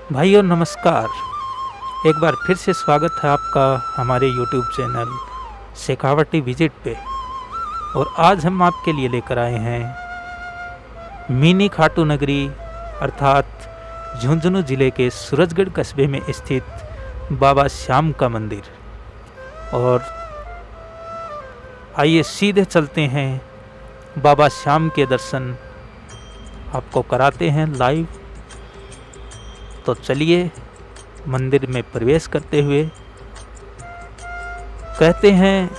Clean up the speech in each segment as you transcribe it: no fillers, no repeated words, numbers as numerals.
भाइयों नमस्कार। एक बार फिर से स्वागत है आपका हमारे YouTube चैनल शेखावटी विजिट पे। और आज हम आपके लिए लेकर आए हैं मिनी खाटू नगरी अर्थात झुंझुनू ज़िले के सूरजगढ़ कस्बे में स्थित बाबा श्याम का मंदिर। और आइए सीधे चलते हैं बाबा श्याम के दर्शन आपको कराते हैं लाइव। तो चलिए मंदिर में प्रवेश करते हुए कहते हैं,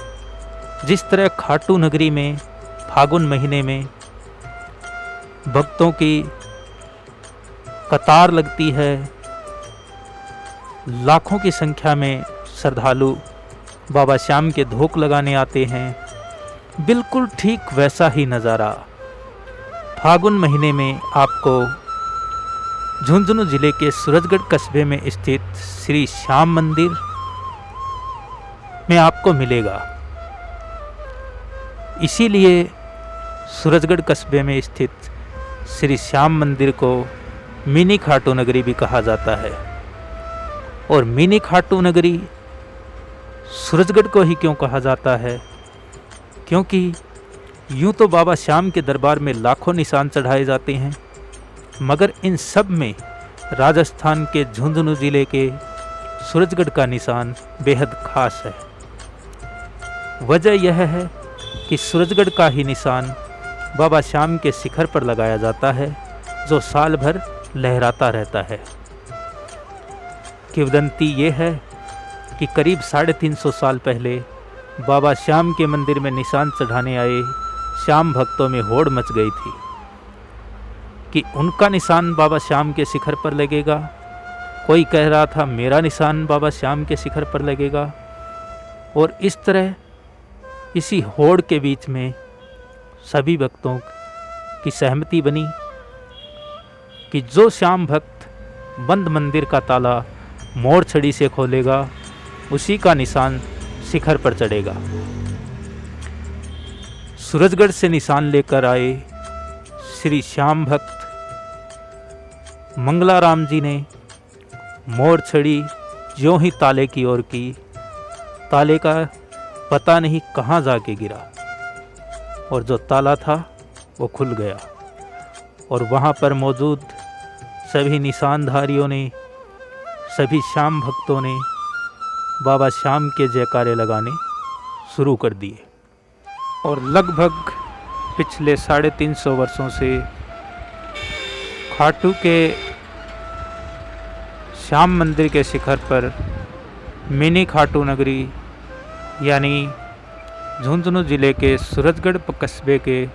जिस तरह खाटू नगरी में फागुन महीने में भक्तों की कतार लगती है, लाखों की संख्या में श्रद्धालु बाबा श्याम के धोख लगाने आते हैं, बिल्कुल ठीक वैसा ही नज़ारा फागुन महीने में आपको झुंझुनू ज़िले के सूरजगढ़ कस्बे में स्थित श्री श्याम मंदिर में आपको मिलेगा। इसीलिए सूरजगढ़ कस्बे में स्थित श्री श्याम मंदिर को मिनी खाटू नगरी भी कहा जाता है। और मिनी खाटू नगरी सूरजगढ़ को ही क्यों कहा जाता है? क्योंकि यूँ तो बाबा श्याम के दरबार में लाखों निशान चढ़ाए जाते हैं, मगर इन सब में राजस्थान के झुंझुनू ज़िले के सूरजगढ़ का निशान बेहद खास है। वजह यह है कि सूरजगढ़ का ही निशान बाबा श्याम के शिखर पर लगाया जाता है, जो साल भर लहराता रहता है। किंवदंती ये है कि करीब 350 साल पहले बाबा श्याम के मंदिर में निशान चढ़ाने आए श्याम भक्तों में होड़ मच गई थी कि उनका निशान बाबा श्याम के शिखर पर लगेगा। कोई कह रहा था मेरा निशान बाबा श्याम के शिखर पर लगेगा। और इस तरह इसी होड़ के बीच में सभी भक्तों की सहमति बनी कि जो श्याम भक्त बंद मंदिर का ताला मोड़ छड़ी से खोलेगा, उसी का निशान शिखर पर चढ़ेगा। सूरजगढ़ से निशान लेकर आए श्री श्याम भक्त मंगलाराम जी ने मोड़ छड़ी ज्यों ही ताले की ओर की, ताले का पता नहीं कहाँ जाके गिरा और जो ताला था वो खुल गया। और वहाँ पर मौजूद सभी निशानधारियों ने, सभी श्याम भक्तों ने बाबा श्याम के जयकारे लगाने शुरू कर दिए। और लगभग पिछले 350 वर्षों से खाटू के श्याम मंदिर के शिखर पर मिनी खाटू नगरी यानी झुंझुनू ज़िले के सूरजगढ़ कस्बे के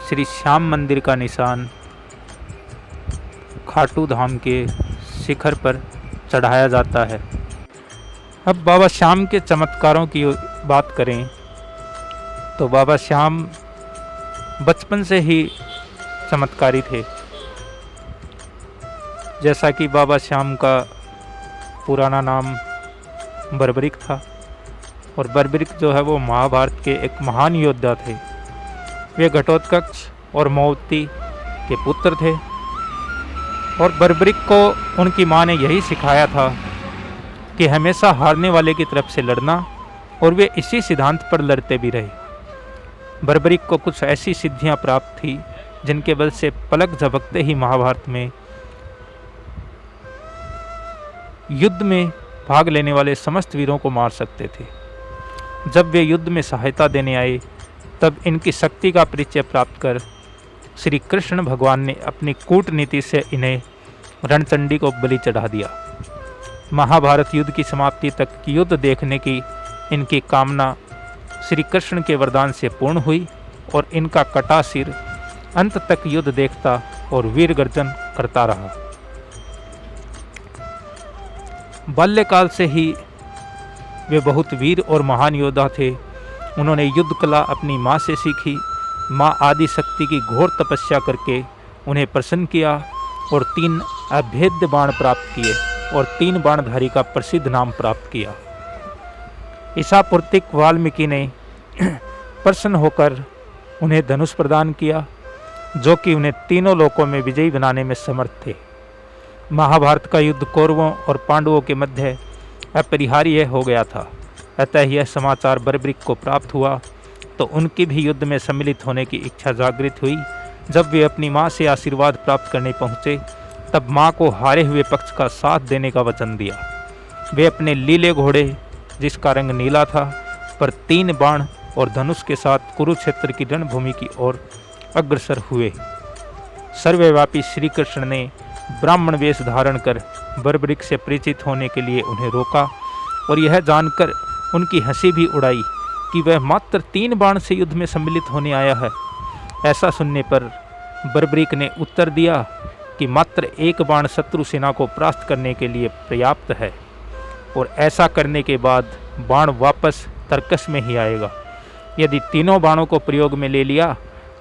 श्री श्याम मंदिर का निशान खाटू धाम के शिखर पर चढ़ाया जाता है। अब बाबा श्याम के चमत्कारों की बात करें तो बाबा श्याम बचपन से ही चमत्कारी थे। जैसा कि बाबा श्याम का पुराना नाम बर्बरिक था, और बर्बरिक जो है वो महाभारत के एक महान योद्धा थे। वे घटोत्कच और मौती के पुत्र थे। और बर्बरिक को उनकी माँ ने यही सिखाया था कि हमेशा हारने वाले की तरफ से लड़ना, और वे इसी सिद्धांत पर लड़ते भी रहे। बर्बरिक को कुछ ऐसी सिद्धियां प्राप्त थी जिनके बल से पलक झपकते ही महाभारत में युद्ध में भाग लेने वाले समस्त वीरों को मार सकते थे। जब वे युद्ध में सहायता देने आए, तब इनकी शक्ति का परिचय प्राप्त कर श्री कृष्ण भगवान ने अपनी कूटनीति से इन्हें रणचंडी को बलि चढ़ा दिया। महाभारत युद्ध की समाप्ति तक युद्ध देखने की इनकी कामना श्री कृष्ण के वरदान से पूर्ण हुई, और इनका कटा सिर अंत तक युद्ध देखता और वीर गर्जन करता रहा। बाल्यकाल से ही वे बहुत वीर और महान योद्धा थे। उन्होंने युद्ध कला अपनी माँ से सीखी। माँ आदि शक्ति की घोर तपस्या करके उन्हें प्रसन्न किया और 3 अभेद्य बाण प्राप्त किए और 3 बाणधारी का प्रसिद्ध नाम प्राप्त किया। ईशापुर्तिक वाल्मीकि ने प्रसन्न होकर उन्हें धनुष प्रदान किया, जो कि उन्हें तीनों लोकों में विजयी बनाने में समर्थ थे। महाभारत का युद्ध कौरवों और पांडवों के मध्य अपरिहार्य हो गया था। अतः यह समाचार बर्बरिक को प्राप्त हुआ तो उनकी भी युद्ध में सम्मिलित होने की इच्छा जागृत हुई। जब वे अपनी माँ से आशीर्वाद प्राप्त करने पहुँचे तब माँ को हारे हुए पक्ष का साथ देने का वचन दिया। वे अपने लीले घोड़े, जिसका रंग नीला था, पर 3 बाण और धनुष के साथ कुरुक्षेत्र की रणभूमि की ओर अग्रसर हुए। सर्वव्यापी श्री कृष्ण ने ब्राह्मण वेश धारण कर बर्बरिक से परिचित होने के लिए उन्हें रोका और यह जानकर उनकी हंसी भी उड़ाई कि वह मात्र 3 बाण से युद्ध में सम्मिलित होने आया है। ऐसा सुनने पर बर्बरिक ने उत्तर दिया कि मात्र 1 बाण शत्रु सेना को परास्त करने के लिए पर्याप्त है और ऐसा करने के बाद बाण वापस तर्कस में ही आएगा। यदि 3 बाणों को प्रयोग में ले लिया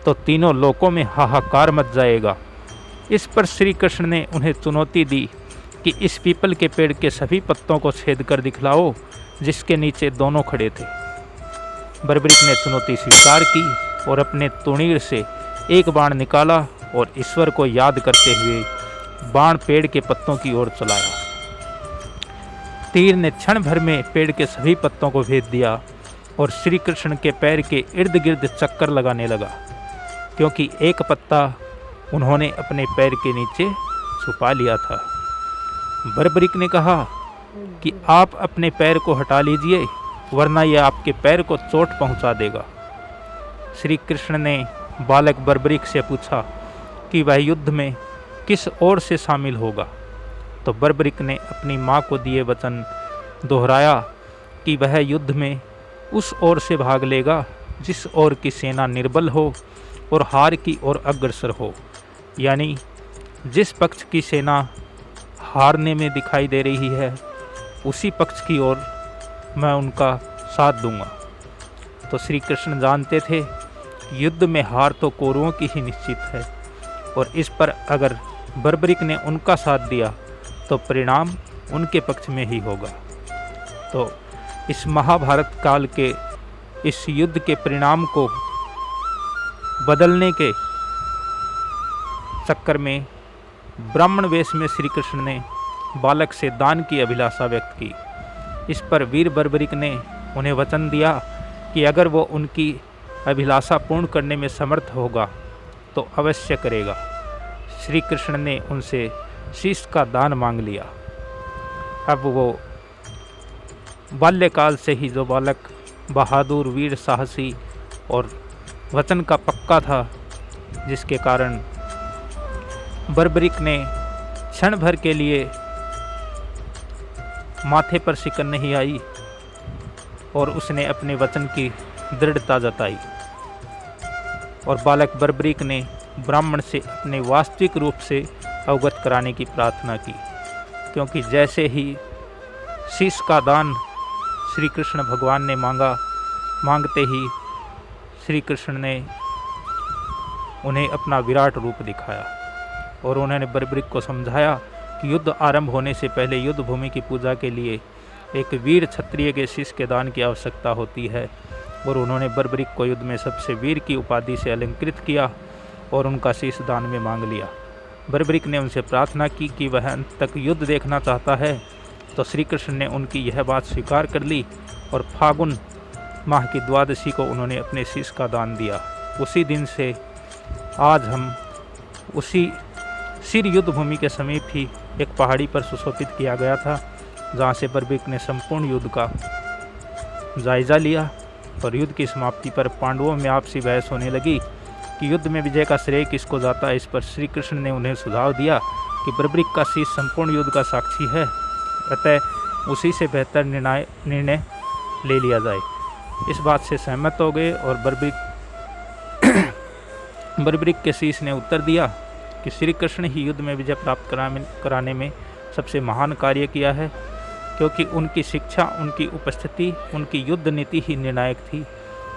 तो 3 लोकों में हाहाकार मच जाएगा। इस पर श्री कृष्ण ने उन्हें चुनौती दी कि इस पीपल के पेड़ के सभी पत्तों को छेद कर दिखलाओ जिसके नीचे दोनों खड़े थे। बर्बरिक ने चुनौती स्वीकार की और अपने तुणीर से 1 बाण निकाला और ईश्वर को याद करते हुए बाण पेड़ के पत्तों की ओर चलाया। तीर ने क्षण भर में पेड़ के सभी पत्तों को भेद दिया और श्री कृष्ण के पैर के इर्द गिर्द चक्कर लगाने लगा, क्योंकि एक पत्ता उन्होंने अपने पैर के नीचे छुपा लिया था। बर्बरिक ने कहा कि आप अपने पैर को हटा लीजिए, वरना यह आपके पैर को चोट पहुंचा देगा। श्री कृष्ण ने बालक बर्बरिक से पूछा कि वह युद्ध में किस ओर से शामिल होगा, तो बर्बरिक ने अपनी माँ को दिए वचन दोहराया कि वह युद्ध में उस ओर से भाग लेगा जिस ओर की सेना निर्बल हो और हार की ओर अग्रसर हो, यानी जिस पक्ष की सेना हारने में दिखाई दे रही है उसी पक्ष की ओर मैं उनका साथ दूंगा। तो श्री कृष्ण जानते थे कि युद्ध में हार तो कौरवों की ही निश्चित है और इस पर अगर बर्बरिक ने उनका साथ दिया तो परिणाम उनके पक्ष में ही होगा। तो इस महाभारत काल के इस युद्ध के परिणाम को बदलने के चक्कर में ब्राह्मण वेश में श्री कृष्ण ने बालक से दान की अभिलाषा व्यक्त की। इस पर वीर बर्बरिक ने उन्हें वचन दिया कि अगर वो उनकी अभिलाषा पूर्ण करने में समर्थ होगा तो अवश्य करेगा। श्री कृष्ण ने उनसे शीश का दान मांग लिया। अब वो बाल्यकाल से ही जो बालक बहादुर, वीर, साहसी और वचन का पक्का था, जिसके कारण बर्बरिक ने क्षण भर के लिए माथे पर सिकन नहीं आई और उसने अपने वचन की दृढ़ता जताई। और बालक बर्बरिक ने ब्राह्मण से अपने वास्तविक रूप से अवगत कराने की प्रार्थना की, क्योंकि जैसे ही शीश का दान श्री कृष्ण भगवान ने मांगते ही श्री कृष्ण ने उन्हें अपना विराट रूप दिखाया और उन्होंने बर्बरिक को समझाया कि युद्ध आरंभ होने से पहले युद्ध भूमि की पूजा के लिए एक वीर क्षत्रिय के शीश के दान की आवश्यकता होती है। और उन्होंने बर्बरिक को युद्ध में सबसे वीर की उपाधि से अलंकृत किया और उनका शीश दान में मांग लिया। बर्बरिक ने उनसे प्रार्थना की कि वह अंत तक युद्ध देखना चाहता है, तो श्री कृष्ण ने उनकी यह बात स्वीकार कर ली और फागुन माह की द्वादशी को उन्होंने अपने शीश का दान दिया। उसी दिन से आज हम उसी सिर युद्ध भूमि के समीप ही एक पहाड़ी पर सुशोभित किया गया था, जहाँ से बर्बरिक ने संपूर्ण युद्ध का जायजा लिया। और युद्ध की समाप्ति पर पांडवों में आपसी बहस होने लगी कि युद्ध में विजय का श्रेय किसको जाता है। इस पर श्री कृष्ण ने उन्हें सुझाव दिया कि बर्बरिक का शीश संपूर्ण युद्ध का साक्षी है, अतः उसी से बेहतर निर्णय ले लिया जाए। इस बात से सहमत हो गए और बर्बरिक के शीश ने उत्तर दिया कि श्री कृष्ण ही युद्ध में विजय प्राप्त कराने में सबसे महान कार्य किया है, क्योंकि उनकी शिक्षा, उनकी उपस्थिति, उनकी युद्ध नीति ही निर्णायक थी।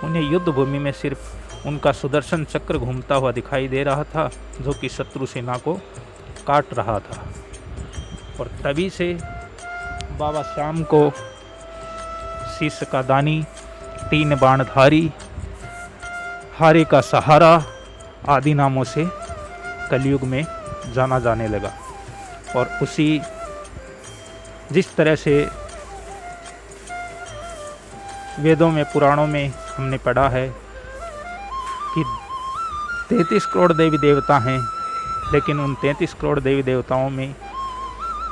उन्हें युद्ध भूमि में सिर्फ उनका सुदर्शन चक्र घूमता हुआ दिखाई दे रहा था, जो कि शत्रु सेना को काट रहा था। और तभी से बाबा श्याम को शीश का दानी, 3 बाणधारी, हारे का सहारा आदि नामों से कलयुग में जाना जाने लगा। और उसी जिस तरह से वेदों में, पुराणों में हमने पढ़ा है कि 33 करोड़ देवी देवता हैं, लेकिन उन 33 करोड़ देवी देवताओं में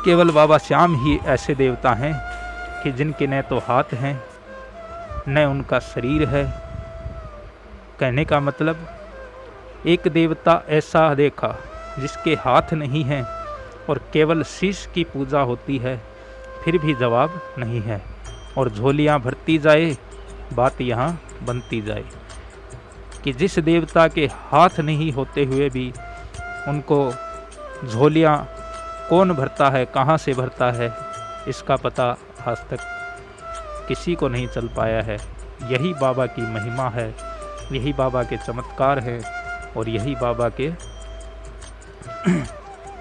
केवल बाबा श्याम ही ऐसे देवता हैं कि जिनके न तो हाथ हैं न उनका शरीर है। कहने का मतलब, एक देवता ऐसा देखा जिसके हाथ नहीं हैं और केवल शीश की पूजा होती है, फिर भी जवाब नहीं है, और झोलियाँ भरती जाए, बात यहाँ बनती जाए कि जिस देवता के हाथ नहीं होते हुए भी उनको झोलियाँ कौन भरता है, कहाँ से भरता है, इसका पता आज तक किसी को नहीं चल पाया है। यही बाबा की महिमा है, यही बाबा के चमत्कार है, और यही बाबा के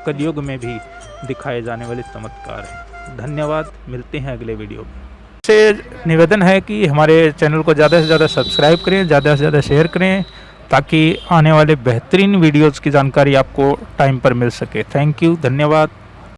कलयुग में भी दिखाए जाने वाले चमत्कार हैं। धन्यवाद, मिलते हैं अगले वीडियो में। से निवेदन है कि हमारे चैनल को ज़्यादा से ज़्यादा सब्सक्राइब करें, ज़्यादा से ज़्यादा शेयर करें, ताकि आने वाले बेहतरीन वीडियोज़ की जानकारी आपको टाइम पर मिल सके। थैंक यू, धन्यवाद।